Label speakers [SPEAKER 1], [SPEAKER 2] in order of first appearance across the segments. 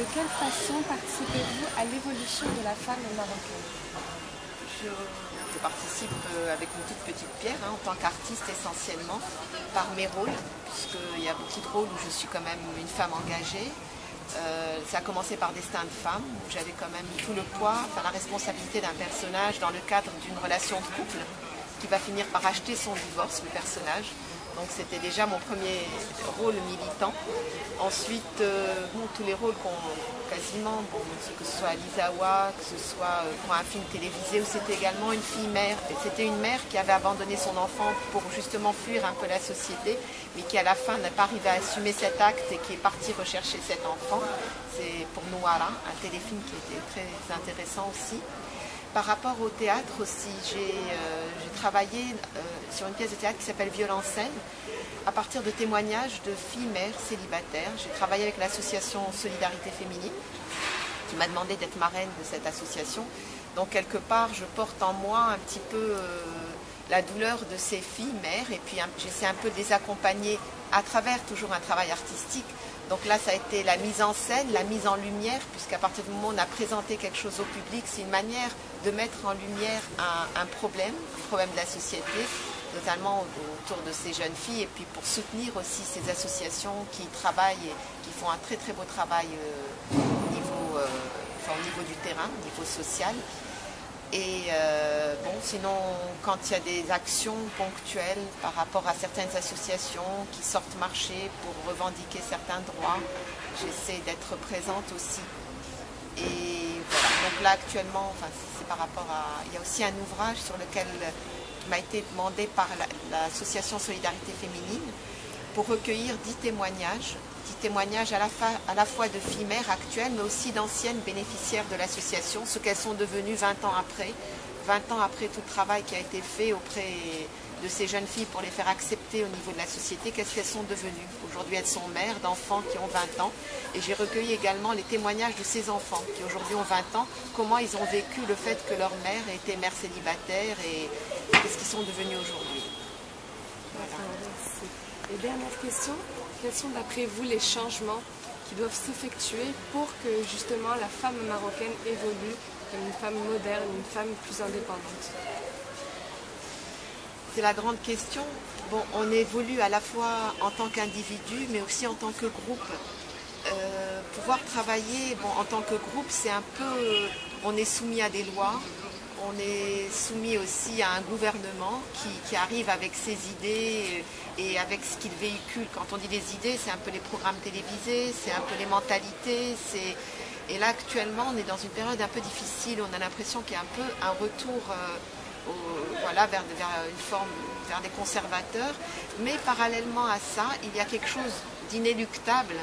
[SPEAKER 1] de quelle façon participez-vous à l'évolution de la femme marocaine?
[SPEAKER 2] Je participe avec une toute petite pierre, en tant qu'artiste essentiellement, par mes rôles, puisqu'il y a beaucoup de rôles où je suis quand même une femme engagée. Ça a commencé par Destin de femme, où j'avais quand même tout le poids, la responsabilité d'un personnage dans le cadre d'une relation de couple, qui va finir par acheter son divorce, le personnage. Donc c'était déjà mon premier rôle militant. Ensuite, tous les rôles quasiment, que ce soit Alizawa, que ce soit pour un film télévisé, où c'était également une fille mère. C'était une mère qui avait abandonné son enfant pour justement fuir un peu la société, mais qui à la fin n'a pas arrivé à assumer cet acte et qui est partie rechercher cet enfant. C'est pour Noara, un téléfilm qui était très intéressant aussi. Par rapport au théâtre aussi, j'ai travaillé sur une pièce de théâtre qui s'appelle Violence Saine, à partir de témoignages de filles mères célibataires. J'ai travaillé avec l'association Solidarité Féminine, qui m'a demandé d'être marraine de cette association. Donc quelque part, je porte en moi un petit peu la douleur de ces filles mères, et puis j'essaie un peu de les accompagner à travers toujours un travail artistique. Donc là, ça a été la mise en scène, la mise en lumière, puisqu'à partir du moment où on a présenté quelque chose au public, c'est une manière de mettre en lumière un problème de la société, notamment autour de ces jeunes filles, et puis pour soutenir aussi ces associations qui travaillent et qui font un très très beau travail au niveau du terrain, au niveau social. Et sinon, quand il y a des actions ponctuelles par rapport à certaines associations qui sortent marcher pour revendiquer certains droits, j'essaie d'être présente aussi. Et voilà, donc là actuellement, c'est par rapport à... Il y a aussi un ouvrage sur lequel m'a été demandé par l'association Solidarité Féminine pour recueillir 10 témoignages à la fois de filles mères actuelles, mais aussi d'anciennes bénéficiaires de l'association, ce qu'elles sont devenues 20 ans après tout le travail qui a été fait auprès de ces jeunes filles pour les faire accepter au niveau de la société, qu'est-ce qu'elles sont devenues. Aujourd'hui, elles sont mères d'enfants qui ont 20 ans, et j'ai recueilli également les témoignages de ces enfants qui aujourd'hui ont 20 ans, comment ils ont vécu le fait que leur mère était mère célibataire et qu'est-ce qu'ils sont devenus aujourd'hui. Voilà.
[SPEAKER 1] Et dernière question, quels sont d'après vous les changements qui doivent s'effectuer pour que justement la femme marocaine évolue comme une femme moderne, une femme plus indépendante?
[SPEAKER 2] C'est la grande question. Bon, on évolue à la fois en tant qu'individu, mais aussi en tant que groupe. Pouvoir travailler en tant que groupe, c'est un peu... On est soumis à des lois, on est soumis aussi à un gouvernement qui arrive avec ses idées et avec ce qu'il véhicule. Quand on dit des idées, c'est un peu les programmes télévisés, c'est un peu les mentalités. Et là, actuellement, on est dans une période un peu difficile. On a l'impression qu'il y a un peu un retour vers des conservateurs. Mais parallèlement à ça, il y a quelque chose d'inéluctable.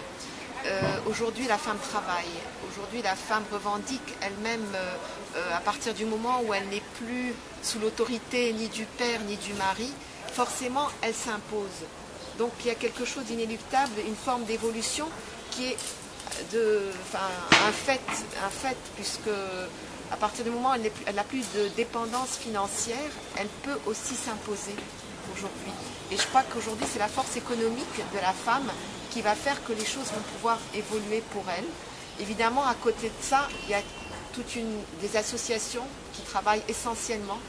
[SPEAKER 2] Aujourd'hui, la femme travaille. Aujourd'hui, la femme revendique elle-même, à partir du moment où elle n'est plus sous l'autorité ni du père ni du mari, forcément, elle s'impose. Donc, il y a quelque chose d'inéluctable, une forme d'évolution qui est un fait, puisque à partir du moment où elle n'a plus de dépendance financière, elle peut aussi s'imposer aujourd'hui. Et je crois qu'aujourd'hui, c'est la force économique de la femme qui va faire que les choses vont pouvoir évoluer pour elle. Évidemment, à côté de ça, il y a des associations qui travaillent essentiellement,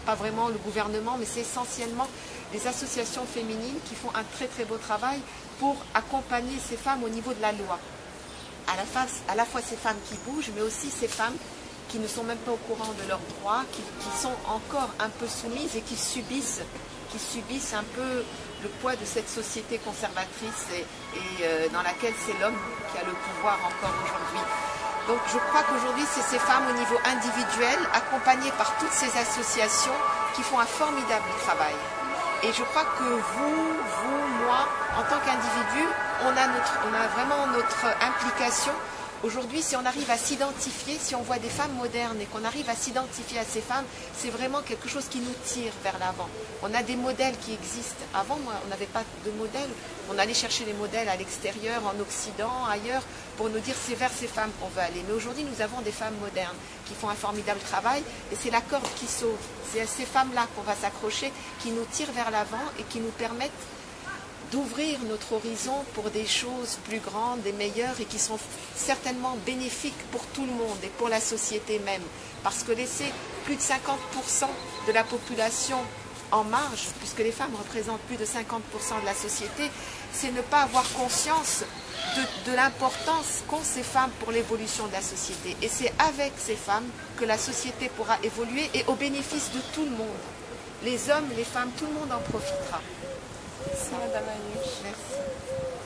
[SPEAKER 2] pas vraiment le gouvernement, mais c'est essentiellement des associations féminines qui font un très très beau travail pour accompagner ces femmes au niveau de la loi. À la fois ces femmes qui bougent, mais aussi ces femmes qui ne sont même pas au courant de leurs droits, qui sont encore un peu soumises et qui subissent un peu le poids de cette société conservatrice et dans laquelle c'est l'homme qui a le pouvoir encore aujourd'hui. Donc je crois qu'aujourd'hui, c'est ces femmes au niveau individuel, accompagnées par toutes ces associations qui font un formidable travail. Et je crois que vous, moi, en tant qu'individu, on a vraiment notre implication. Aujourd'hui, si on arrive à s'identifier, si on voit des femmes modernes et qu'on arrive à s'identifier à ces femmes, c'est vraiment quelque chose qui nous tire vers l'avant. On a des modèles qui existent. Avant, on n'avait pas de modèles. On allait chercher les modèles à l'extérieur, en Occident, ailleurs, pour nous dire c'est vers ces femmes qu'on veut aller. Mais aujourd'hui, nous avons des femmes modernes qui font un formidable travail et c'est la corde qui sauve. C'est à ces femmes-là qu'on va s'accrocher, qui nous tirent vers l'avant et qui nous permettent d'ouvrir notre horizon pour des choses plus grandes et meilleures et qui sont certainement bénéfiques pour tout le monde et pour la société même. Parce que laisser plus de 50% de la population en marge, puisque les femmes représentent plus de 50% de la société, c'est ne pas avoir conscience de l'importance qu'ont ces femmes pour l'évolution de la société. Et c'est avec ces femmes que la société pourra évoluer et au bénéfice de tout le monde. Les hommes, les femmes, tout le monde en profitera.
[SPEAKER 1] Merci Madame Anouch.
[SPEAKER 2] Merci.